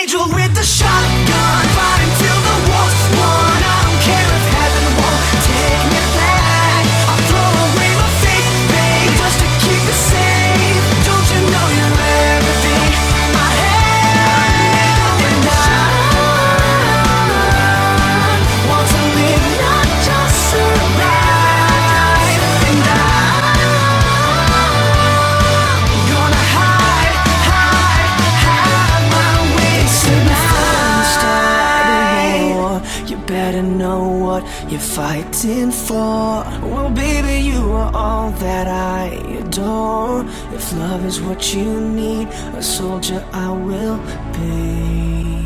angel with the shotgun, fighting till the war's won. I don't care if heaven won't take me back. I'll throw away my faith, babe, just to keep it safe. Don't you know you're everything I have? And I want to live, not just survive. And I'm gonna hide my ways tonight. You better know what you're fighting for. Well, baby, you are all that I adore. If love is what you need, a soldier I will be.